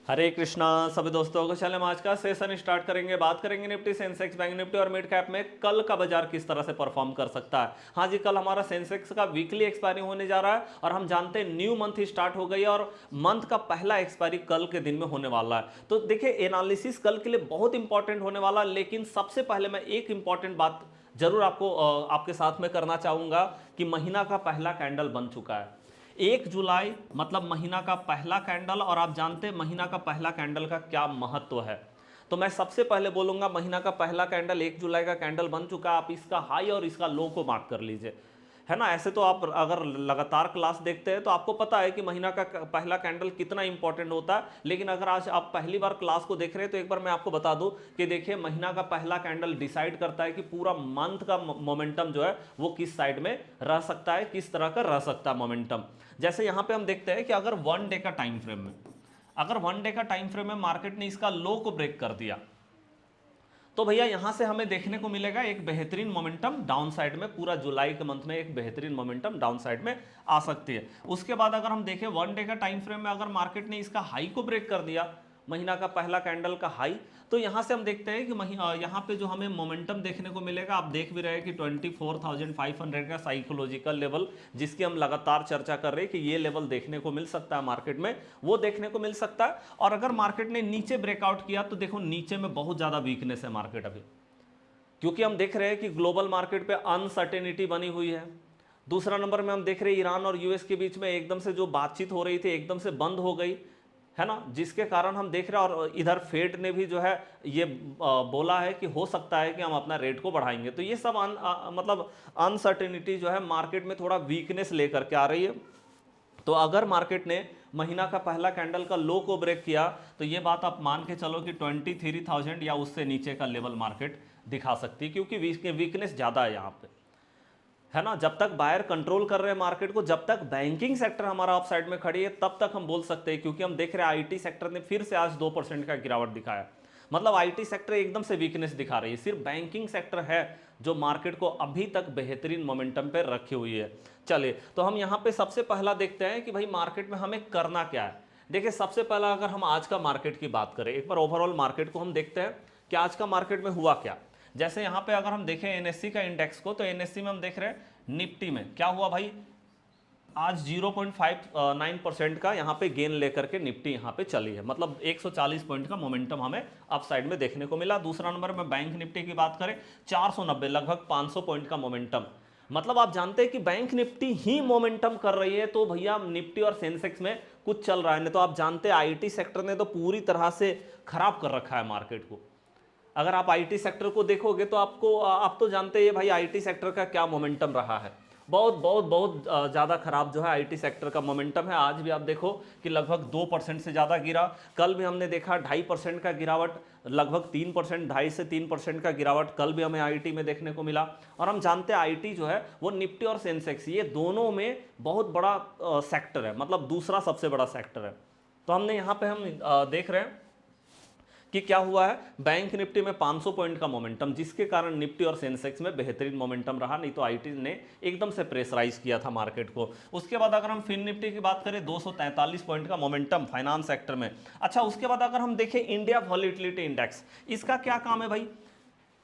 हरे कृष्णा सभी दोस्तों को। चले हम आज का सेशन स्टार्ट करेंगे। बात करेंगे निफ्टी, सेंसेक्स, बैंक निफ्टी और मिड कैप में कल का बाजार किस तरह से परफॉर्म कर सकता है। हाँ जी, कल हमारा सेंसेक्स का वीकली एक्सपायरी होने जा रहा है और हम जानते हैं न्यू मंथ ही स्टार्ट हो गई है और मंथ का पहला एक्सपायरी कल के दिन में होने वाला है। तो देखिए, एनालिसिस कल के लिए बहुत इंपॉर्टेंट होने वाला, लेकिन सबसे पहले मैं एक इंपॉर्टेंट बात जरूर आपके साथ में करना चाहूंगा कि महीना का पहला कैंडल बन चुका है। 1 जुलाई मतलब महीना का पहला कैंडल, और आप जानते हैं महीना का पहला कैंडल का क्या महत्व है। तो मैं सबसे पहले बोलूंगा, महीना का पहला कैंडल 1 जुलाई का कैंडल बन चुका है। आप इसका हाई और इसका लो को मार्क कर लीजिए, है ना। ऐसे तो आप अगर लगातार क्लास देखते हैं तो आपको पता है कि महीना का पहला कैंडल कितना इंपॉर्टेंट होता है। लेकिन अगर आज आप पहली बार क्लास को देख रहे हैं तो एक बार मैं आपको बता दूं कि देखिए, महीना का पहला कैंडल डिसाइड करता है कि पूरा मंथ का मोमेंटम जो है वो किस साइड में रह सकता है, किस तरह का रह सकता है मोमेंटम। जैसे यहां पे हम देखते हैं कि अगर 1 डे का टाइम फ्रेम में, अगर 1 डे का टाइम फ्रेम में मार्केट ने इसका लो को ब्रेक कर दिया तो भैया यहां से हमें देखने को मिलेगा एक बेहतरीन मोमेंटम डाउन साइड में। पूरा जुलाई के मंथ में एक बेहतरीन मोमेंटम डाउन साइड में आ सकती है। उसके बाद अगर हम देखें 1 डे का टाइम फ्रेम में, अगर मार्केट ने इसका हाई को ब्रेक कर दिया, महीना का पहला कैंडल का हाई, तो यहां से हम देखते हैं कि यहां पे जो हमें मोमेंटम देखने को मिलेगा, आप देख भी रहे हैं कि 24,500 का साइकोलॉजिकल लेवल, जिसकी हम लगातार चर्चा कर रहे हैं कि ये लेवल देखने को मिल सकता है मार्केट में, वो देखने को मिल सकता है। और अगर मार्केट ने नीचे ब्रेकआउट किया तो देखो नीचे में बहुत ज्यादा वीकनेस है मार्केट अभी, क्योंकि हम देख रहे हैं कि ग्लोबल मार्केट पे अनसर्टेनिटी बनी हुई है। दूसरा नंबर में हम देख रहे हैं ईरान और यूएस के बीच में एकदम से जो बातचीत हो रही थी एकदम से बंद हो गई, है ना, जिसके कारण हम देख रहे हैं। और इधर फेड ने भी जो है ये बोला है कि हो सकता है कि हम अपना रेट को बढ़ाएंगे। तो ये सब मतलब अनसर्टेनिटी जो है मार्केट में थोड़ा वीकनेस लेकर के आ रही है। तो अगर मार्केट ने महीना का पहला कैंडल का लो को ब्रेक किया तो ये बात आप मान के चलो कि 23,000 या उससे नीचे का लेवल मार्केट दिखा सकती है, क्योंकि वीकनेस ज़्यादा है यहाँ पे, है ना। जब तक बायर कंट्रोल कर रहे हैं मार्केट को, जब तक बैंकिंग सेक्टर हमारा अप साइड में खड़ी है, तब तक हम बोल सकते हैं। क्योंकि हम देख रहे हैं आईटी सेक्टर ने फिर से आज 2% का गिरावट दिखाया। मतलब आईटी सेक्टर एकदम से वीकनेस दिखा रही है। सिर्फ बैंकिंग सेक्टर है जो मार्केट को अभी तक बेहतरीन मोमेंटम पे रखी हुई है। चलिए, तो हम यहाँ पे सबसे पहला देखते हैं कि भाई मार्केट में हमें करना क्या है। देखिए, सबसे पहला अगर हम आज का मार्केट की बात करें, एक बार ओवरऑल मार्केट को हम देखते हैं कि आज का मार्केट में हुआ क्या। जैसे यहाँ पे अगर हम देखें एनएससी का इंडेक्स को, तो एनएससी में हम देख रहे हैं निफ्टी में क्या हुआ भाई, आज 0.59% का यहाँ पे गेन लेकर के निफ्टी यहाँ पे चली है। मतलब 140 पॉइंट का मोमेंटम हमें अप साइड में देखने को मिला। दूसरा नंबर में बैंक निफ्टी की बात करें, 490, लगभग 500 पॉइंट का मोमेंटम। मतलब आप जानते हैं कि बैंक निफ्टी ही मोमेंटम कर रही है, तो भैया निफ्टी और सेंसेक्स में कुछ चल रहा है। नहीं तो आप जानते हैं आईटी सेक्टर ने तो पूरी तरह से खराब कर रखा है मार्केट को। अगर आप आईटी सेक्टर को देखोगे तो आप तो जानते हैं भाई आईटी सेक्टर का क्या मोमेंटम रहा है। बहुत बहुत बहुत ज़्यादा खराब जो है आईटी सेक्टर का मोमेंटम है। आज भी आप देखो कि लगभग 2% से ज़्यादा गिरा। कल भी हमने देखा 2.5% का गिरावट, लगभग 3%, 2.5 से 3% का गिरावट कल भी हमें आईटी में देखने को मिला। और हम जानते हैं आईटी जो है वो निफ्टी और सेंसेक्स, ये दोनों में बहुत बड़ा सेक्टर है, मतलब दूसरा सबसे बड़ा सेक्टर है। तो हमने यहाँ पे हम देख रहे हैं कि क्या हुआ है, बैंक निफ्टी में 500 पॉइंट का मोमेंटम, जिसके कारण निफ्टी और सेंसेक्स में बेहतरीन मोमेंटम रहा। नहीं तो आईटी ने एकदम से प्रेशराइज किया था मार्केट को। उसके बाद अगर हम फिन निफ्टी की बात करें, 243 पॉइंट का मोमेंटम फाइनेंस सेक्टर में। अच्छा, उसके बाद अगर हम देखें इंडिया वॉलेटिलिटी इंडेक्स, इसका क्या काम है भाई।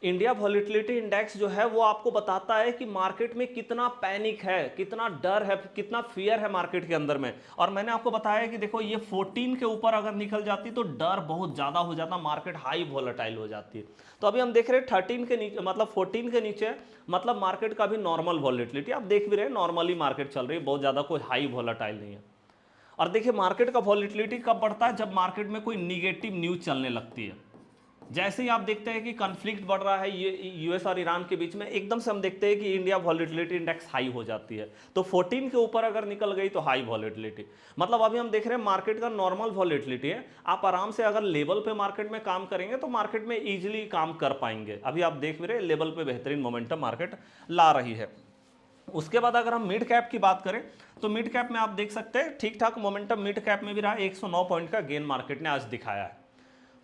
इंडिया वॉलेटिलिटी इंडेक्स जो है वो आपको बताता है कि मार्केट में कितना पैनिक है, कितना डर है, कितना फियर है मार्केट के अंदर में। और मैंने आपको बताया कि देखो ये 14 के ऊपर अगर निकल जाती तो डर बहुत ज्यादा हो जाता, मार्केट हाई वॉलेटाइल हो जाती है। तो अभी हम देख रहे हैं 13 के नीचे, मतलब 14 के नीचे, मतलब मार्केट का भी नॉर्मल वॉलेटिलिटी आप देख भी रहे हैं, नॉर्मली मार्केट चल रही है, बहुत ज्यादा कोई हाई वॉलेटाइल नहीं है। और देखिए मार्केट का वॉलेटिलिटी कब बढ़ता है, जब मार्केट में कोई निगेटिव न्यूज चलने लगती है। जैसे ही आप देखते हैं कि कॉन्फ्लिक्ट बढ़ रहा है ये यूएस और ईरान के बीच में, एकदम से हम देखते हैं कि इंडिया वॉलेटिलिटी इंडेक्स हाई हो जाती है। तो 14 के ऊपर अगर निकल गई तो हाई वॉलेटिलिटी। मतलब अभी हम देख रहे हैं मार्केट का नॉर्मल वॉलेटिलिटी है। आप आराम से अगर लेवल पे मार्केट में काम करेंगे तो मार्केट में इजीली काम कर पाएंगे। अभी आप देख भी रहे लेवल पे बेहतरीन मोमेंटम मार्केट ला रही है। उसके बाद अगर हम मिड कैप की बात करें तो मिड कैप में आप देख सकते हैं ठीक ठाक मोमेंटम मिड कैप में भी रहा, 109 पॉइंट का गेन मार्केट ने आज दिखाया है।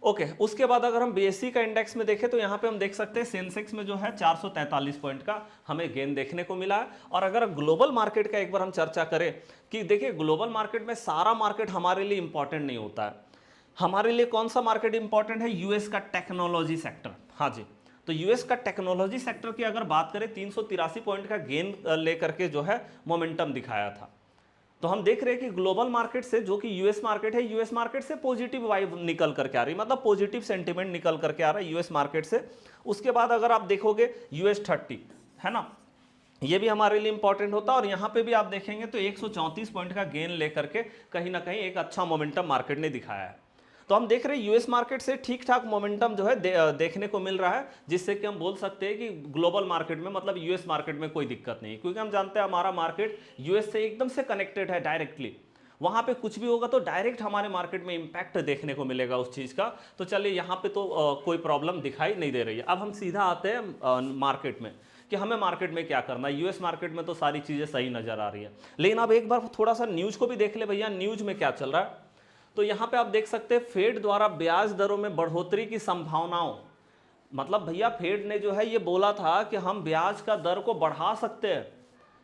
ओके, उसके बाद अगर हम बीएससी का इंडेक्स में देखें तो यहां पे हम देख सकते हैं सेंसेक्स में जो है 443 पॉइंट का हमें गेन देखने को मिला है। और अगर ग्लोबल मार्केट का एक बार हम चर्चा करें कि देखिए ग्लोबल मार्केट में सारा मार्केट हमारे लिए इंपॉर्टेंट नहीं होता है। हमारे लिए कौन सा मार्केट इंपॉर्टेंट है? यूएस का टेक्नोलॉजी सेक्टर। हाँ जी, तो यूएस का टेक्नोलॉजी सेक्टर की अगर बात करें 383 पॉइंट का गेन लेकर के जो है मोमेंटम दिखाया था। तो हम देख रहे हैं कि ग्लोबल मार्केट से, जो कि यूएस मार्केट है, यूएस मार्केट से पॉजिटिव वाइब निकल करके आ रही है, मतलब पॉजिटिव सेंटीमेंट निकल करके आ रहा है यूएस मार्केट से। उसके बाद अगर आप देखोगे यूएस 30 है ना, ये भी हमारे लिए इंपॉर्टेंट होता है। और यहाँ पे भी आप देखेंगे तो 134 पॉइंट का गेन लेकर के कहीं ना कहीं एक अच्छा मोमेंटम मार्केट ने दिखाया है। तो हम देख रहे हैं यूएस मार्केट से ठीक ठाक मोमेंटम जो है देखने को मिल रहा है, जिससे कि हम बोल सकते हैं कि ग्लोबल मार्केट में, मतलब यूएस मार्केट में कोई दिक्कत नहीं है, क्योंकि हम जानते हैं हमारा मार्केट यूएस से एकदम से कनेक्टेड है डायरेक्टली। वहाँ पे कुछ भी होगा तो डायरेक्ट हमारे मार्केट में इंपैक्ट देखने को मिलेगा उस चीज़ का। तो चलिए यहाँ पे तो कोई प्रॉब्लम दिखाई नहीं दे रही है। अब हम सीधा आते हैं मार्केट में कि हमें मार्केट में क्या करना है। यूएस मार्केट में तो सारी चीज़ें सही नज़र आ रही है, लेकिन अब एक बार थोड़ा सा न्यूज़ को भी देख ले भैया, न्यूज़ में क्या चल रहा है। तो यहाँ पे आप देख सकते हैं फेड द्वारा ब्याज दरों में बढ़ोतरी की संभावनाओं, मतलब भैया फेड ने जो है ये बोला था कि हम ब्याज का दर को बढ़ा सकते हैं,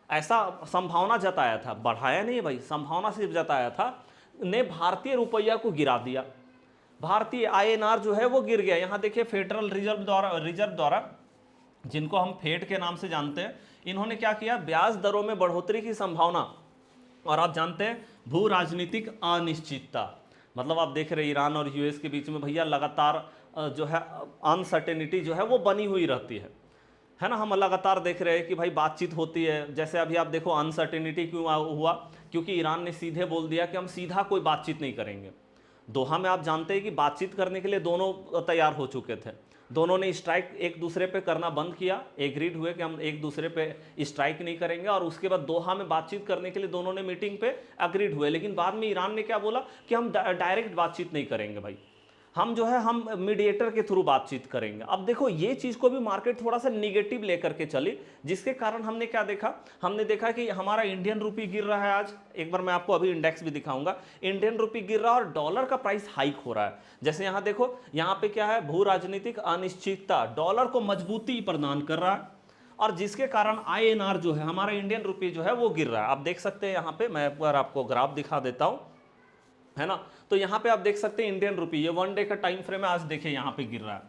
ऐसा संभावना जताया था, बढ़ाया नहीं भाई, संभावना सिर्फ जताया था, ने भारतीय रुपया को गिरा दिया। भारतीय आईएनआर जो है वो गिर गया। यहाँ देखिए फेडरल रिजर्व द्वारा जिनको हम फेड के नाम से जानते हैं, इन्होंने क्या किया, ब्याज दरों में बढ़ोतरी की संभावना। और आप जानते हैं भू राजनीतिक अनिश्चितता, मतलब आप देख रहे हैं ईरान और यूएस के बीच में भैया लगातार जो है अनसर्टेनिटी जो है वो बनी हुई रहती है ना। हम लगातार देख रहे हैं कि भाई बातचीत होती है, जैसे अभी आप देखो अनसर्टेनिटी क्यों हुआ, क्योंकि ईरान ने सीधे बोल दिया कि हम सीधा कोई बातचीत नहीं करेंगे। दोहा में आप जानते हैं कि बातचीत करने के लिए दोनों तैयार हो चुके थे, दोनों ने स्ट्राइक एक दूसरे पे करना बंद किया, एग्रीड हुए कि हम एक दूसरे पे स्ट्राइक नहीं करेंगे। और उसके बाद दोहा में बातचीत करने के लिए दोनों ने मीटिंग पे अग्रीड हुए, लेकिन बाद में ईरान ने क्या बोला कि हम डायरेक्ट बातचीत नहीं करेंगे भाई, हम जो है हम मीडिएटर के थ्रू बातचीत करेंगे। अब देखो ये चीज़ को भी मार्केट थोड़ा सा निगेटिव लेकर के चली, जिसके कारण हमने क्या देखा, हमने देखा कि हमारा इंडियन रुपी गिर रहा है। आज एक बार मैं आपको अभी इंडेक्स भी दिखाऊंगा, इंडियन रुपी गिर रहा है और डॉलर का प्राइस हाइक हो रहा है। जैसे यहाँ देखो, यहाँ पे क्या है, भू राजनीतिक अनिश्चितता डॉलर को मजबूती प्रदान कर रहा है, और जिसके कारण आईएनआर जो है, हमारा इंडियन रुपी जो है वो गिर रहा है। आप देख सकते हैं यहाँ पे, मैं एक बार आपको ग्राफ दिखा देता हूँ, है ना। तो यहाँ पे आप देख सकते हैं इंडियन रुपी, ये 1 डे का टाइम फ्रेम है, आज देखिए यहाँ पे गिर रहा है।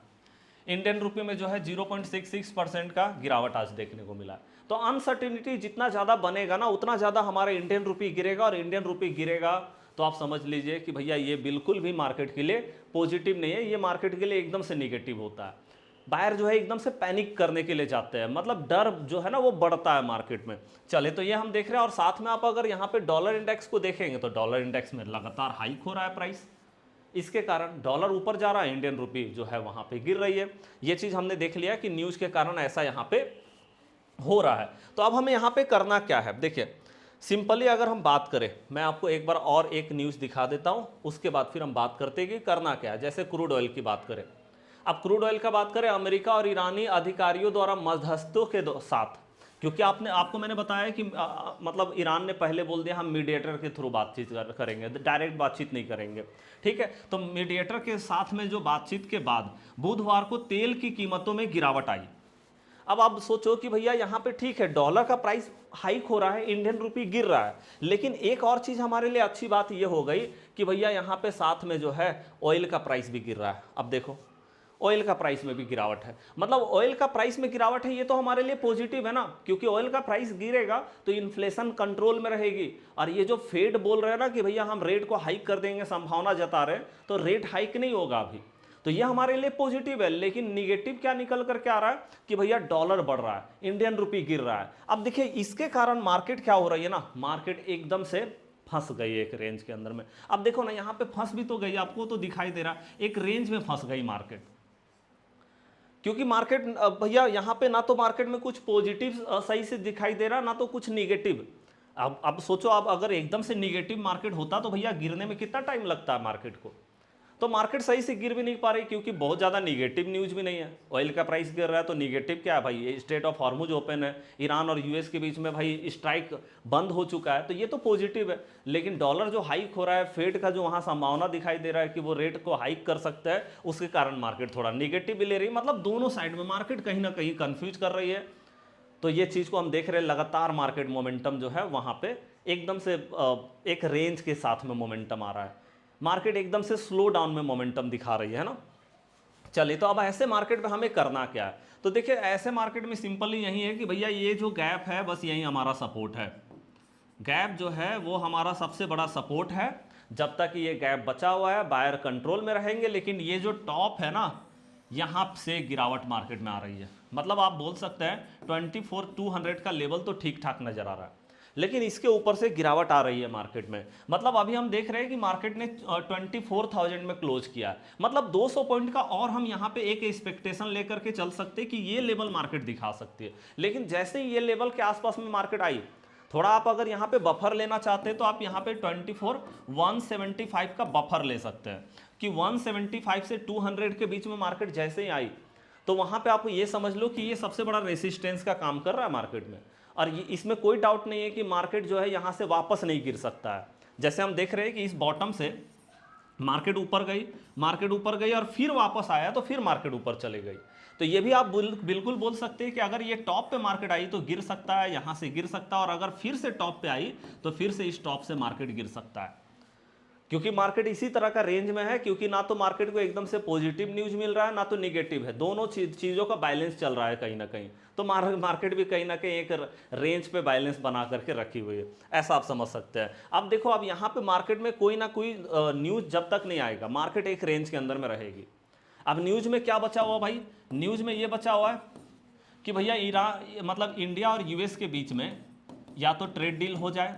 इंडियन रुपी में जो है 0.66% का गिरावट आज देखने को मिला है। तो अनसर्टिनिटी जितना ज़्यादा बनेगा ना, उतना ज़्यादा हमारा इंडियन रुपी गिरेगा, और इंडियन रुपी गिरेगा तो आप समझ लीजिए कि भैया ये बिल्कुल भी मार्केट के लिए पॉजिटिव नहीं है, ये मार्केट के लिए एकदम से निगेटिव होता है। बायर जो है एकदम से पैनिक करने के लिए जाते हैं, मतलब डर जो है ना वो बढ़ता है मार्केट में। चले तो ये हम देख रहे हैं, और साथ में आप अगर यहाँ पे डॉलर इंडेक्स को देखेंगे तो डॉलर इंडेक्स में लगातार हाइक हो रहा है प्राइस, इसके कारण डॉलर ऊपर जा रहा है, इंडियन रुपी जो है वहाँ पे गिर रही है। ये चीज़ हमने देख लिया कि न्यूज़ के कारण ऐसा यहाँ पे हो रहा है। तो अब हमें यहाँ पे करना क्या है, देखिए सिंपली अगर हम बात करें, मैं आपको एक बार और एक न्यूज़ दिखा देता हूँ, उसके बाद फिर हम बात करते हैं कि करना क्या है। जैसे क्रूड ऑयल की बात करें, अब क्रूड ऑयल का बात करें, अमेरिका और ईरानी अधिकारियों द्वारा मध्यस्थों के साथ, क्योंकि आपको मैंने बताया कि मतलब ईरान ने पहले बोल दिया हम मीडिएटर के थ्रू बातचीत करेंगे, डायरेक्ट बातचीत नहीं करेंगे, ठीक है। तो मीडिएटर के साथ में जो बातचीत के बाद बुधवार को तेल की कीमतों में गिरावट आई। अब आप सोचो कि भैया यहाँ पे ठीक है डॉलर का प्राइस हाइक हो रहा है, इंडियन रुपी गिर रहा है, लेकिन एक और चीज़ हमारे लिए अच्छी बात ये हो गई कि भैया यहाँ पे साथ में जो है ऑयल का प्राइस भी गिर रहा है। अब देखो ऑयल का प्राइस में भी गिरावट है, मतलब ऑयल का प्राइस में गिरावट है, ये तो हमारे लिए पॉजिटिव है ना, क्योंकि ऑयल का प्राइस गिरेगा तो इन्फ्लेशन कंट्रोल में रहेगी। और ये जो फेड बोल रहे हैं ना कि भैया हम रेट को हाइक कर देंगे, संभावना जता रहे हैं, तो रेट हाइक नहीं होगा अभी, तो ये हमारे लिए पॉजिटिव है। लेकिन निगेटिव क्या निकल करके आ रहा है कि भैया डॉलर बढ़ रहा है, इंडियन रुपी गिर रहा है। अब देखिए इसके कारण मार्केट क्या हो रही है ना, मार्केट एकदम से फंस गई एक रेंज के अंदर में। अब देखो ना यहाँ पे फंस भी तो गई, आपको तो दिखाई दे रहा है एक रेंज में फंस गई मार्केट, क्योंकि मार्केट भैया यहाँ पे ना तो मार्केट में कुछ पॉजिटिव सही से दिखाई दे रहा, ना तो कुछ निगेटिव। अब सोचो, अब अगर एकदम से निगेटिव मार्केट होता तो भैया गिरने में कितना टाइम लगता है मार्केट को, तो मार्केट सही से गिर भी नहीं पा रही, क्योंकि बहुत ज़्यादा निगेटिव न्यूज़ भी नहीं है। ऑयल का प्राइस गिर रहा है तो निगेटिव क्या है भाई, ये स्ट्रेट ऑफ हॉर्मुज ओपन है, ईरान और यूएस के बीच में भाई स्ट्राइक बंद हो चुका है, तो ये तो पॉजिटिव है। लेकिन डॉलर जो हाइक हो रहा है, फेड का जो वहाँ संभावना दिखाई दे रहा है कि वो रेट को हाइक कर सकता है, उसके कारण मार्केट थोड़ा निगेटिव भी ले रही है। मतलब दोनों साइड में मार्केट कहीं ना कहीं कन्फ्यूज कर रही है। तो ये चीज़ को हम देख रहे हैं, लगातार मार्केट मोमेंटम जो है वहाँ पे एकदम से एक रेंज के साथ में मोमेंटम आ रहा है। मार्केट एकदम से स्लो डाउन में मोमेंटम दिखा रही है ना। चलिए, तो अब ऐसे मार्केट में हमें करना क्या है? तो देखिए, ऐसे मार्केट में सिंपली यही है कि भैया ये जो गैप है बस यही हमारा सपोर्ट है। गैप जो है वो हमारा सबसे बड़ा सपोर्ट है। जब तक ये गैप बचा हुआ है बायर कंट्रोल में रहेंगे, लेकिन ये जो टॉप है ना, यहाँ से गिरावट मार्केट में आ रही है। मतलब आप बोल सकते हैं 24,200 का लेवल तो ठीक ठाक नजर आ रहा है, लेकिन इसके ऊपर से गिरावट आ रही है मार्केट में। मतलब अभी हम देख रहे हैं कि मार्केट ने 24,000 में क्लोज किया है। मतलब 200 पॉइंट का और हम यहाँ पे एक एक्सपेक्टेशन लेकर के चल सकते हैं कि ये लेवल मार्केट दिखा सकती है। लेकिन जैसे ही ये लेवल के आसपास में मार्केट आई, थोड़ा आप अगर यहाँ पे बफर लेना चाहते हैं तो आप यहाँ पे 24,175 का बफर ले सकते हैं कि 175 से 200 के बीच में मार्केट जैसे ही आई तो वहाँ पे आप ये समझ लो कि ये सबसे बड़ा रेसिस्टेंस का काम कर रहा है मार्केट में। और ये इसमें कोई डाउट नहीं है कि मार्केट जो है यहाँ से वापस नहीं गिर सकता है। जैसे हम देख रहे हैं कि इस बॉटम से मार्केट ऊपर गई और फिर वापस आया तो फिर मार्केट ऊपर चले गई। तो ये भी आप बिल्कुल बोल सकते हैं कि अगर ये टॉप पे मार्केट आई तो गिर सकता है, यहाँ से गिर सकता है, और अगर फिर से टॉप पे आई तो फिर से इस टॉप से मार्केट गिर सकता है। क्योंकि मार्केट इसी तरह का रेंज में है, क्योंकि ना तो मार्केट को एकदम से पॉजिटिव न्यूज मिल रहा है ना तो निगेटिव है, दोनों चीज़ों का बैलेंस चल रहा है कहीं ना कहीं। तो मार्केट भी कहीं ना कहीं एक रेंज पे बैलेंस बना करके रखी हुई है, ऐसा आप समझ सकते हैं। अब देखो, अब यहाँ पे मार्केट में कोई ना कोई न्यूज जब तक नहीं आएगा मार्केट एक रेंज के अंदर में रहेगी। अब न्यूज में क्या बचा हुआ भाई? न्यूज में ये बचा हुआ है कि भैया ईरान मतलब इंडिया और यूएस के बीच में या तो ट्रेड डील हो जाए,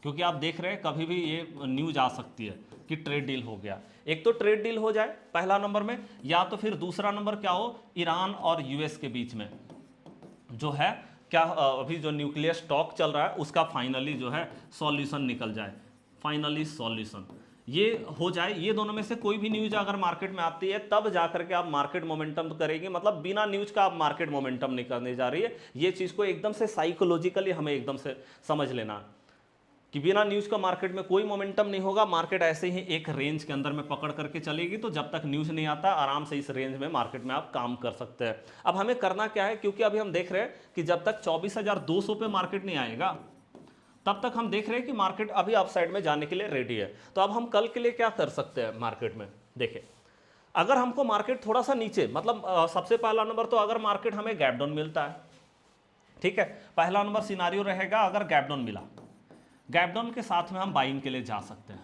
क्योंकि आप देख रहे हैं कभी भी ये न्यूज आ सकती है कि ट्रेड डील हो गया। एक तो ट्रेड डील हो जाए पहला नंबर में, या तो फिर दूसरा नंबर क्या हो, ईरान और यूएस के बीच में जो है क्या अभी जो न्यूक्लियर स्टॉक चल रहा है उसका फाइनली जो है सॉल्यूशन निकल जाए, फाइनली सॉल्यूशन ये हो जाए। ये दोनों में से कोई भी न्यूज अगर मार्केट में आती है तब जाकर के आप मार्केट मोमेंटम करेंगे। मतलब बिना न्यूज का आप मार्केट मोमेंटम नहीं करने जा रही है। ये चीज़ को एकदम से साइकोलॉजिकली हमें एकदम से समझ लेना कि बिना न्यूज का मार्केट में कोई मोमेंटम नहीं होगा। मार्केट ऐसे ही एक रेंज के अंदर में पकड़ करके चलेगी। तो जब तक न्यूज नहीं आता आराम से इस रेंज में मार्केट में आप काम कर सकते हैं। अब हमें करना क्या है, क्योंकि अभी हम देख रहे हैं कि जब तक 24,200 पे मार्केट नहीं आएगा तब तक हम देख रहे हैं कि मार्केट अभी अपसाइड में जाने के लिए रेडी है। तो अब हम कल के लिए क्या कर सकते हैं मार्केट में? देखिए, अगर हमको मार्केट थोड़ा सा नीचे, मतलब सबसे पहला नंबर तो अगर मार्केट हमें गैप डाउन मिलता है, ठीक है, पहला नंबर सिनारियो रहेगा अगर गैप डाउन मिला, गैप डाउन के साथ में हम बाइंग के लिए जा सकते हैं।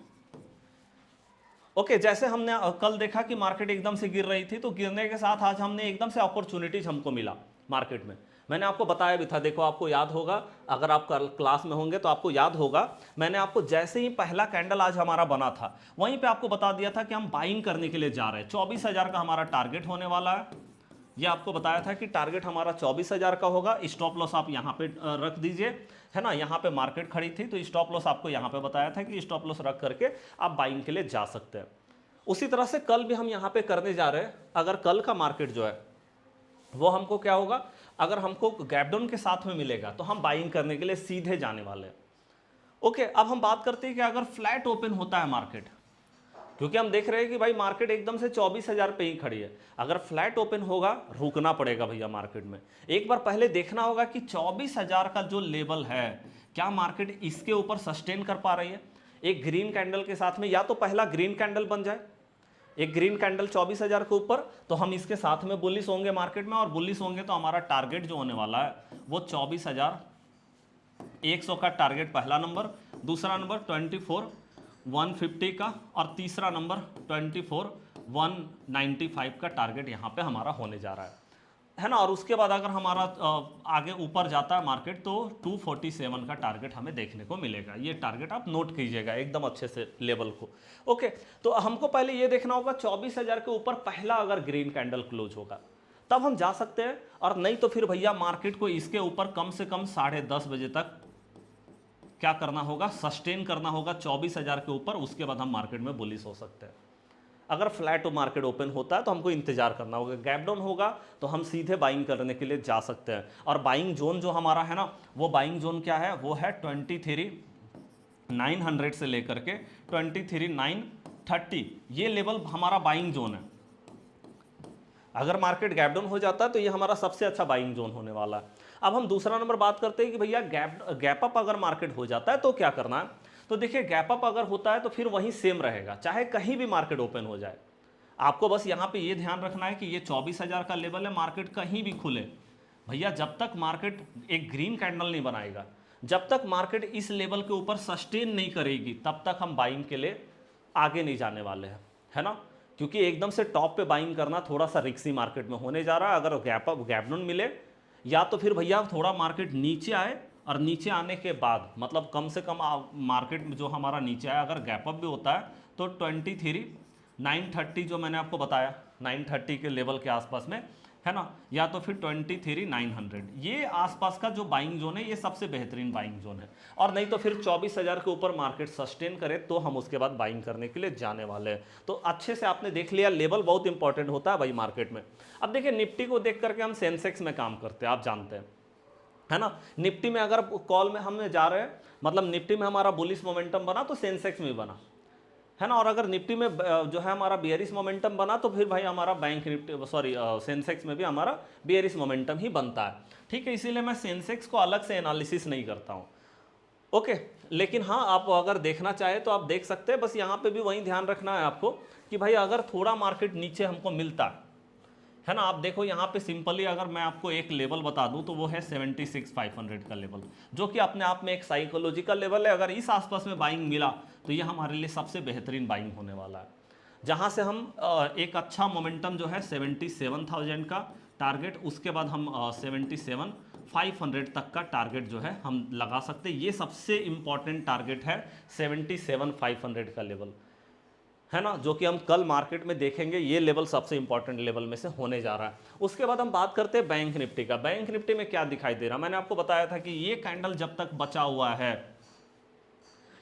ओके, जैसे हमने कल देखा कि मार्केट एकदम से गिर रही थी, तो गिरने के साथ आज हमने एकदम से अपॉर्चुनिटीज हमको मिला मार्केट में। मैंने आपको बताया भी था, देखो आपको याद होगा, अगर आप कल क्लास में होंगे तो आपको याद होगा, मैंने आपको जैसे ही पहला कैंडल आज हमारा बना था वहीं पे आपको बता दिया था कि हम बाइंग करने के लिए जा रहे हैं। 24,000 का हमारा टारगेट होने वाला है। ये आपको बताया था कि टारगेट हमारा 24,000 का होगा। स्टॉप लॉस आप यहाँ पे रख दीजिए, है ना। यहाँ पे मार्केट खड़ी थी तो स्टॉप लॉस आपको यहाँ पे बताया था कि स्टॉप लॉस रख करके आप बाइंग के लिए जा सकते हैं। उसी तरह से कल भी हम यहाँ पे करने जा रहे हैं। अगर कल का मार्केट जो है वो हमको क्या होगा, अगर हमको गैप डाउन के साथ में मिलेगा तो हम बाइंग करने के लिए सीधे जाने वाले हैं। ओके, अब हम बात करते हैं कि अगर फ्लैट ओपन होता है मार्केट, क्योंकि हम देख रहे हैं कि भाई मार्केट एकदम से 24,000 पे ही खड़ी है। अगर फ्लैट ओपन होगा, रुकना पड़ेगा भैया मार्केट में। एक बार पहले देखना होगा कि 24,000 का जो लेवल है क्या मार्केट इसके ऊपर सस्टेन कर पा रही है। एक ग्रीन कैंडल के साथ में, या तो पहला ग्रीन कैंडल बन जाए, एक ग्रीन कैंडल 24,000 के ऊपर, तो हम इसके साथ में बुलिश होंगे मार्केट में। और बुलिश होंगे तो हमारा टारगेट जो होने वाला है वो 24,100 का टारगेट पहला नंबर, दूसरा नंबर 24,150 का, और तीसरा नंबर 24,195 का टारगेट यहाँ पे हमारा होने जा रहा है ना। और उसके बाद अगर हमारा आगे ऊपर जाता है मार्केट तो 247 का टारगेट हमें देखने को मिलेगा। ये टारगेट आप नोट कीजिएगा एकदम अच्छे से लेवल को। ओके, तो हमको पहले ये देखना होगा 24,000 के ऊपर पहला अगर ग्रीन कैंडल क्लोज होगा तब हम जा सकते हैं, और नहीं तो फिर भैया मार्केट को इसके ऊपर कम से कम 10:30 बजे तक क्या करना होगा, सस्टेन करना होगा 24,000 के ऊपर। उसके बाद हम मार्केट में बुलिश हो सकते हैं। अगर फ्लैट मार्केट ओपन होता है तो हमको इंतजार करना होगा। गैप डाउन होगा तो हम सीधे बाइंग करने के लिए जा सकते हैं। और बाइंग जोन जो हमारा है ना, वो बाइंग जोन क्या है, वो है 23,900 से लेकर के 23,930। ये लेवल हमारा बाइंग जोन है। अगर मार्केट गैप डाउन हो जाता है तो ये हमारा सबसे अच्छा बाइंग जोन होने वाला है। अब हम दूसरा नंबर बात करते हैं कि भैया गैप अप अगर मार्केट हो जाता है तो क्या करना है। तो देखिए गैप अप अगर होता है तो फिर वहीं सेम रहेगा, चाहे कहीं भी मार्केट ओपन हो जाए। आपको बस यहाँ पे ये ध्यान रखना है कि ये 24,000 का लेवल है, मार्केट कहीं भी खुले भैया, जब तक मार्केट एक ग्रीन कैंडल नहीं बनाएगा, जब तक मार्केट इस लेवल के ऊपर सस्टेन नहीं करेगी, तब तक हम बाइंग के लिए आगे नहीं जाने वाले हैं, है ना। क्योंकि एकदम से टॉप पे बाइंग करना थोड़ा सा रिस्की मार्केट में होने जा रहा है। अगर गैप डाउन मिले या तो फिर भैया थोड़ा मार्केट नीचे आए, और नीचे आने के बाद मतलब कम से कम मार्केट में जो हमारा नीचे आया, अगर गैप अप भी होता है तो 23,930 जो मैंने आपको बताया 930 के लेवल के आसपास में, है ना, या तो फिर 23,900, ये आसपास का जो बाइंग जोन है ये सबसे बेहतरीन बाइंग जोन है। और नहीं तो फिर 24,000 के ऊपर मार्केट सस्टेन करे तो हम उसके बाद बाइंग करने के लिए जाने वाले हैं। तो अच्छे से आपने देख लिया, लेवल बहुत इंपॉर्टेंट होता है भाई मार्केट में। अब देखिए निफ्टी को देख करके हम सेंसेक्स में काम करते हैं, आप जानते हैं, है ना। निफ्टी में अगर कॉल में हम जा रहे हैं, मतलब निफ्टी में हमारा बुलिश मोमेंटम बना तो सेंसेक्स में बना, है ना। और अगर निफ्टी में जो है हमारा बियरिश मोमेंटम बना तो फिर भाई हमारा बैंक निफ्टी सेंसेक्स में भी हमारा बियरिश मोमेंटम ही बनता है, ठीक है। इसीलिए मैं सेंसेक्स को अलग से एनालिसिस नहीं करता हूँ, ओके। लेकिन हाँ, आप अगर देखना चाहे तो आप देख सकते हैं। बस यहाँ पे भी वही ध्यान रखना है आपको कि भाई अगर थोड़ा मार्केट नीचे हमको मिलता है ना। आप देखो यहाँ पे सिंपली अगर मैं आपको एक लेवल बता दूं तो वो है 76,500 का लेवल, जो कि अपने आप में एक साइकोलॉजिकल लेवल है। अगर इस आसपास में बाइंग मिला तो ये हमारे लिए सबसे बेहतरीन बाइंग होने वाला है, जहाँ से हम एक अच्छा मोमेंटम जो है 77,000 का टारगेट, उसके बाद हम 77,500 तक का टारगेट जो है हम लगा सकते हैं। ये सबसे इंपॉर्टेंट टारगेट है 77,500 का लेवल, है ना, जो कि हम कल मार्केट में देखेंगे। ये लेवल सबसे इंपॉर्टेंट लेवल में से होने जा रहा है। उसके बाद हम बात करते हैं बैंक निफ्टी का। बैंक निफ्टी में क्या दिखाई दे रहा है, मैंने आपको बताया था कि ये कैंडल जब तक बचा हुआ है,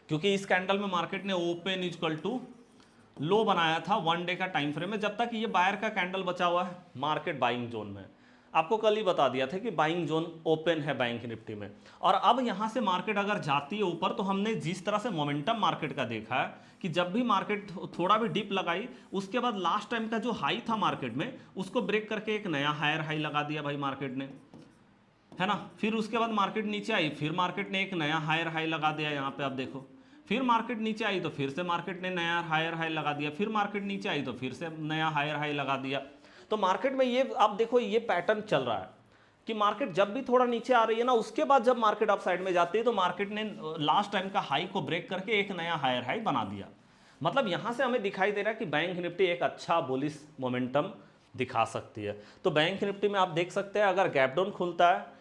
क्योंकि इस कैंडल में मार्केट ने ओपन इक्वल टू लो बनाया था 1 डे का टाइम फ्रेम में, जब तक ये बायर का कैंडल बचा हुआ है मार्केट बाइंग जोन में। आपको कल ही बता दिया था कि बाइंग जोन ओपन है बैंक निफ्टी में। और अब यहां से मार्केट अगर जाती है ऊपर, तो हमने जिस तरह से मोमेंटम मार्केट का देखा है कि जब भी मार्केट थोड़ा भी डिप लगाई, उसके बाद लास्ट टाइम का जो हाई था मार्केट में, उसको ब्रेक करके एक नया हायर हाई लगा दिया भाई मार्केट ने, है ना। फिर उसके बाद मार्केट नीचे आई, फिर मार्केट ने एक नया हायर हाई लगा दिया, यहाँ पे आप देखो। फिर मार्केट नीचे आई तो फिर से मार्केट ने नया हायर हाई लगा दिया, फिर मार्केट नीचे आई तो फिर से नया हायर हाई लगा दिया। तो मार्केट में ये आप देखो ये पैटर्न चल रहा है कि मार्केट जब भी थोड़ा नीचे आ रही है ना, उसके बाद जब मार्केट अप साइड में जाती है तो मार्केट ने लास्ट टाइम का हाई को ब्रेक करके एक नया हायर हाई बना दिया। मतलब यहां से हमें दिखाई दे रहा है कि बैंक निफ्टी एक अच्छा बुलिश मोमेंटम दिखा सकती है। तो बैंक निफ्टी में आप देख सकते हैं अगर गैप डाउन खुलता है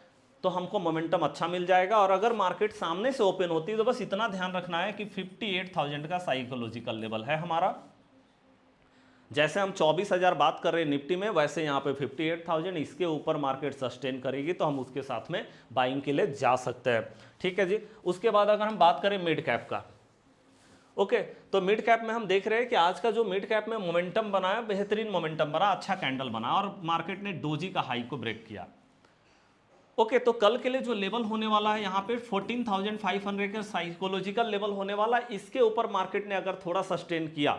तो हमको मोमेंटम अच्छा मिल जाएगा। और अगर मार्केट सामने से ओपन होती है तो बस इतना ध्यान रखना है कि 58,000 का साइकोलॉजिकल लेवल है हमारा। जैसे हम 24,000 बात कर रहे हैं निफ्टी में, वैसे यहाँ पे 58,000, इसके ऊपर मार्केट सस्टेन करेगी तो हम उसके साथ में बाइंग के लिए जा सकते हैं, ठीक है जी। उसके बाद अगर हम बात करें मिड कैप का, ओके, तो मिड कैप में हम देख रहे हैं कि आज का जो मिड कैप में मोमेंटम बना है, बेहतरीन मोमेंटम बना, अच्छा कैंडल बना और मार्केट ने डोजी का हाई को ब्रेक किया। ओके, तो कल के लिए जो लेवल होने वाला है यहाँ पे 14,500 का साइकोलॉजिकल लेवल होने वाला है। इसके ऊपर मार्केट ने अगर थोड़ा सस्टेन किया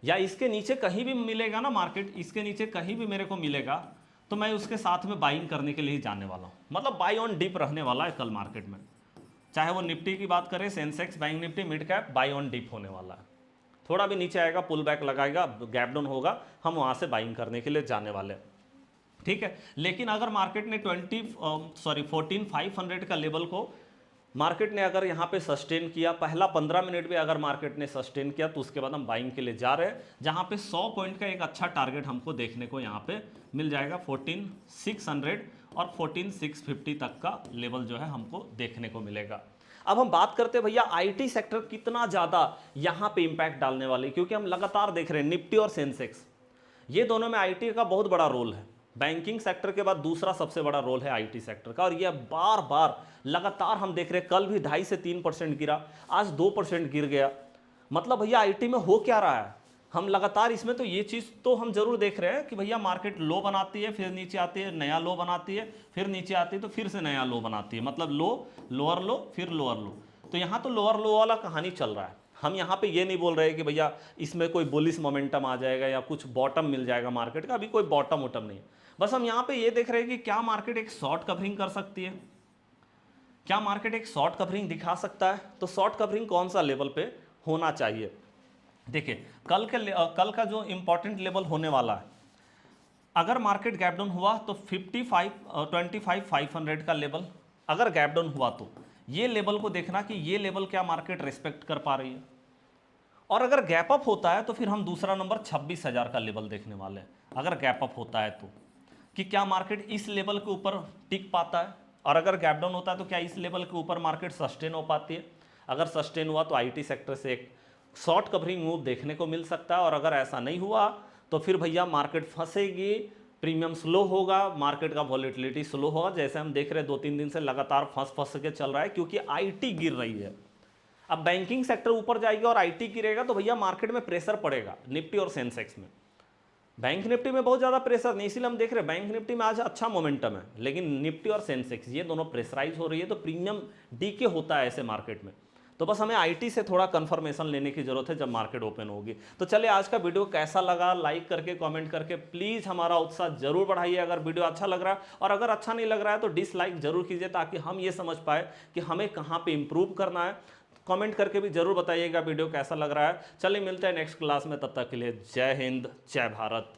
या इसके नीचे कहीं भी मिलेगा ना मार्केट, इसके नीचे कहीं भी मेरे को मिलेगा तो मैं उसके साथ में बाइंग करने के लिए ही जाने वाला हूँ। मतलब बाई ऑन डिप रहने वाला है कल मार्केट में, चाहे वो निफ्टी की बात करें, Sensex, bank Nifty, mid cap, buy on dip होने वाला है। थोड़ा भी नीचे आएगा, पुल बैक लगाएगा, गैप डाउन होगा, हम वहाँ से बाइंग करने के लिए जाने वाले हैं, ठीक है। लेकिन अगर मार्केट ने 14,500 का लेवल को मार्केट ने अगर यहाँ पे सस्टेन किया, पहला 15 मिनट भी अगर मार्केट ने सस्टेन किया, तो उसके बाद हम बाइंग के लिए जा रहे हैं, जहाँ पे 100 पॉइंट का एक अच्छा टारगेट हमको देखने को यहाँ पे मिल जाएगा। 14,600 और 14,650 तक का लेवल जो है हमको देखने को मिलेगा। अब हम बात करते हैं भैया आईटी सेक्टर कितना ज़्यादा यहाँ पे इंपैक्ट डालने वाली, क्योंकि हम लगातार देख रहे हैं निफ्टी और सेंसेक्स, ये दोनों में आईटी का बहुत बड़ा रोल है। बैंकिंग सेक्टर के बाद दूसरा सबसे बड़ा रोल है आईटी सेक्टर का, और ये बार बार लगातार हम देख रहे हैं। कल भी 2.5 से 3% गिरा, आज 2% गिर गया। मतलब भैया आईटी में हो क्या रहा है, हम लगातार इसमें तो ये चीज़ तो हम जरूर देख रहे हैं कि भैया मार्केट लो बनाती है, फिर नीचे आती है, नया लो बनाती है, फिर नीचे आती है तो फिर से नया लो बनाती है। मतलब लो, लोअर लो, फिर लोअर लो। तो यहाँ तो लोअर लो वाला कहानी चल रहा है। हम यहाँ पे ये नहीं बोल रहे कि भैया इसमें कोई बुलिश मोमेंटम आ जाएगा या कुछ बॉटम मिल जाएगा मार्केट का, अभी कोई बॉटम वोटम नहीं है। बस हम यहाँ पे ये देख रहे हैं कि क्या मार्केट एक शॉर्ट कवरिंग कर सकती है, क्या मार्केट एक शॉर्ट कवरिंग दिखा सकता है? तो शॉर्ट कवरिंग कौन सा लेवल पे होना चाहिए? देखिए कल का जो इंपॉर्टेंट लेवल होने वाला है, अगर मार्केट गैप डाउन हुआ तो 25,500 का लेवल अगर गैप डाउन हुआ तो ये लेवल को देखना कि ये लेवल क्या मार्केट रिस्पेक्ट कर पा रही है। और अगर गैप अप होता है तो फिर हम दूसरा नंबर 26,000 का लेवल देखने वाले हैं। अगर गैप अप होता है तो कि क्या मार्केट इस लेवल के ऊपर टिक पाता है, और अगर गैप डाउन होता है तो क्या इस लेवल के ऊपर मार्केट सस्टेन हो पाती है। अगर सस्टेन हुआ तो आईटी सेक्टर से एक शॉर्ट कवरिंग मूव देखने को मिल सकता है, और अगर ऐसा नहीं हुआ तो फिर भैया मार्केट फंसेगी, प्रीमियम स्लो होगा, मार्केट का वॉलेटिलिटी स्लो होगा, जैसे हम देख रहे हैं 2-3 दिन से लगातार फंस के चल रहा है, क्योंकि आईटी गिर रही है। अब बैंकिंग सेक्टर ऊपर जाएगी और आईटी गिरेगा तो भैया मार्केट में प्रेशर पड़ेगा निफ्टी और सेंसेक्स में। बैंक निफ्टी में बहुत ज़्यादा प्रेशर नहीं, इसीलिए हम देख रहे हैं बैंक निफ्टी में आज अच्छा मोमेंटम है, लेकिन निफ्टी और सेंसेक्स ये दोनों प्रेशराइज हो रही है, तो प्रीमियम डीके होता है ऐसे मार्केट में। तो बस हमें आईटी से थोड़ा कंफर्मेशन लेने की जरूरत है जब मार्केट ओपन होगी। तो चलिए आज का वीडियो कैसा लगा, लाइक करके कमेंट करके प्लीज़ हमारा उत्साह जरूर बढ़ाइए अगर वीडियो अच्छा लग रहा है, और अगर अच्छा नहीं लग रहा है तो डिसलाइक जरूर कीजिए, ताकि हम ये समझ पाए कि हमें कहाँ पे इंप्रूव करना है। कमेंट करके भी जरूर बताइएगा वीडियो कैसा लग रहा है। चलिए मिलते हैं नेक्स्ट क्लास में, तब तक के लिए जय हिंद जय भारत।